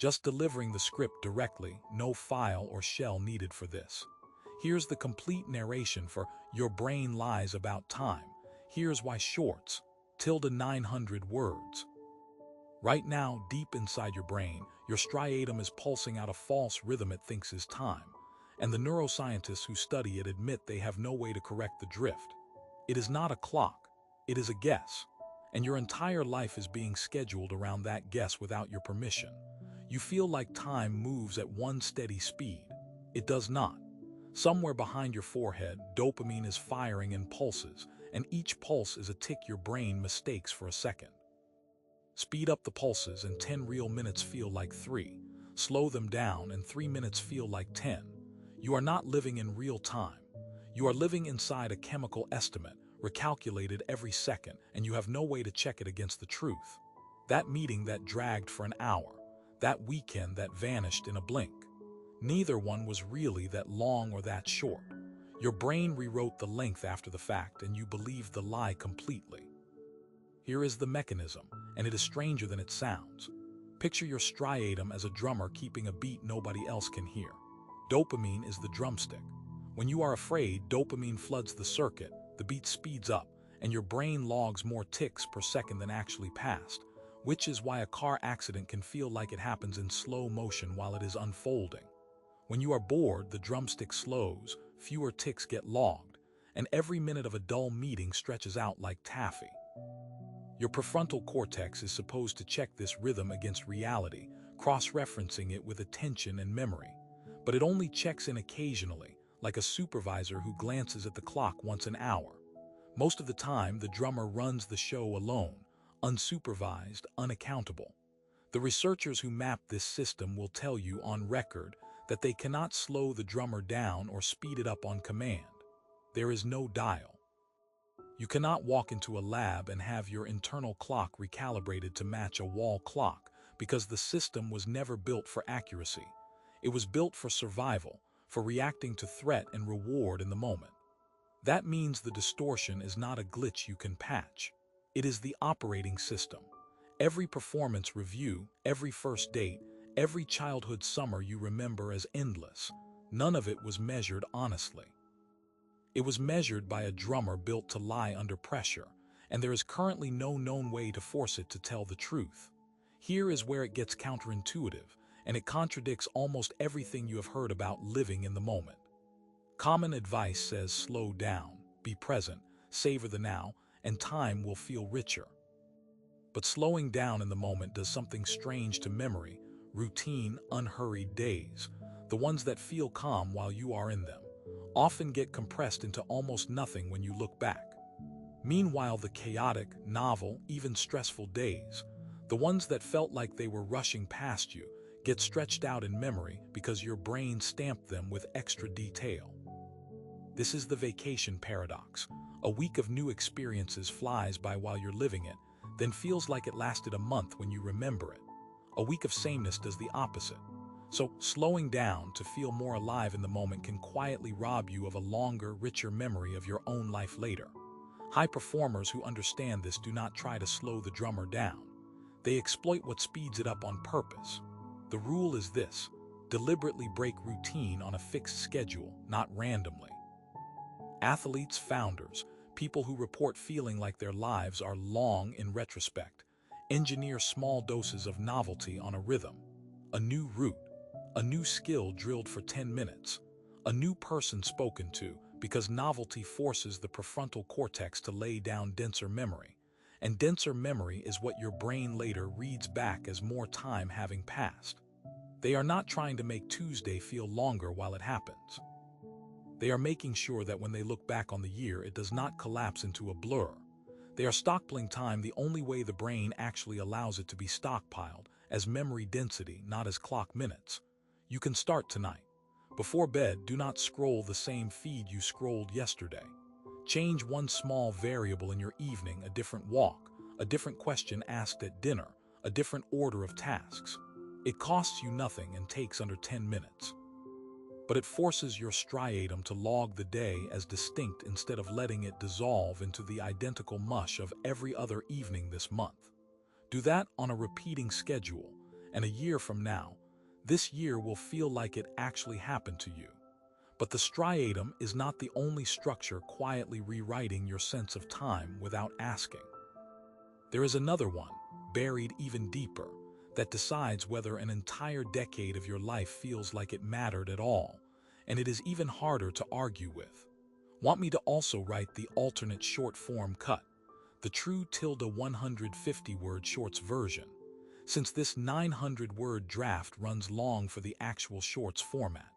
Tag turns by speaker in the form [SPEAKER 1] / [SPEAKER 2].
[SPEAKER 1] just delivering the script directly, no file or shell needed for this. Here's the complete narration for Your Brain Lies About Time. Here's why shorts, tilde 900 words. Right now, deep inside your brain, your striatum is pulsing out a false rhythm it thinks is time, and the neuroscientists who study it admit they have no way to correct the drift. It is not a clock, it is a guess, and your entire life is being scheduled around that guess without your permission. You feel like time moves at one steady speed. It does not. Somewhere behind your forehead, dopamine is firing in pulses, and each pulse is a tick your brain mistakes for a second. Speed up the pulses and 10 real minutes feel like 3. Slow them down and 3 minutes feel like 10. You are not living in real time. You are living inside a chemical estimate, recalculated every second, and you have no way to check it against the truth. That meeting that dragged for an hour, that weekend that vanished in a blink. Neither one was really that long or that short. Your brain rewrote the length after the fact, and you believed the lie completely. Here is the mechanism, and it is stranger than it sounds. Picture your striatum as a drummer keeping a beat nobody else can hear. Dopamine is the drumstick. When you are afraid, dopamine floods the circuit, the beat speeds up, and your brain logs more ticks per second than actually passed, which is why a car accident can feel like it happens in slow motion while it is unfolding. When you are bored, the drumstick slows, fewer ticks get logged, and every minute of a dull meeting stretches out like taffy. Your prefrontal cortex is supposed to check this rhythm against reality, cross-referencing it with attention and memory. But it only checks in occasionally, like a supervisor who glances at the clock once an hour. Most of the time, the drummer runs the show alone, unsupervised, unaccountable. The researchers who map this system will tell you on record that they cannot slow the drummer down or speed it up on command. There is no dial. You cannot walk into a lab and have your internal clock recalibrated to match a wall clock because the system was never built for accuracy. It was built for survival, for reacting to threat and reward in the moment. That means the distortion is not a glitch you can patch. It is the operating system. Every performance review, every first date, every childhood summer you remember as endless, none of it was measured honestly. It was measured by a drummer built to lie under pressure, and there is currently no known way to force it to tell the truth. Here is where it gets counterintuitive, and it contradicts almost everything you have heard about living in the moment. Common advice says slow down, be present, savor the now, and time will feel richer. But slowing down in the moment does something strange to memory, routine, unhurried days, the ones that feel calm while you are in them, often get compressed into almost nothing when you look back. Meanwhile, the chaotic, novel, even stressful days, the ones that felt like they were rushing past you, get stretched out in memory because your brain stamped them with extra detail. This is the vacation paradox. A week of new experiences flies by while you're living it, then feels like it lasted a month when you remember it. A week of sameness does the opposite. So, slowing down to feel more alive in the moment can quietly rob you of a longer, richer memory of your own life later. High performers who understand this do not try to slow the drummer down. They exploit what speeds it up on purpose. The rule is this: deliberately break routine on a fixed schedule, not randomly. Athletes, founders, people who report feeling like their lives are long in retrospect, engineer small doses of novelty on a rhythm, a new route, a new skill drilled for 10 minutes, a new person spoken to, because novelty forces the prefrontal cortex to lay down denser memory. And denser memory is what your brain later reads back as more time having passed. They are not trying to make Tuesday feel longer while it happens. They are making sure that when they look back on the year, it does not collapse into a blur. They are stockpiling time the only way the brain actually allows it to be stockpiled, as memory density, not as clock minutes. You can start tonight. Before bed, do not scroll the same feed you scrolled yesterday. Change one small variable in your evening, a different walk, a different question asked at dinner, a different order of tasks. It costs you nothing and takes under 10 minutes. But it forces your striatum to log the day as distinct instead of letting it dissolve into the identical mush of every other evening this month. Do that on a repeating schedule, And a year from now, this year will feel like it actually happened to you. But the striatum is not the only structure quietly rewriting your sense of time without asking. There is another one, buried even deeper, that decides whether an entire decade of your life feels like it mattered at all, and it is even harder to argue with. Want me to also write the alternate short form cut, the true 150-word shorts version, since this 900-word draft runs long for the actual shorts format?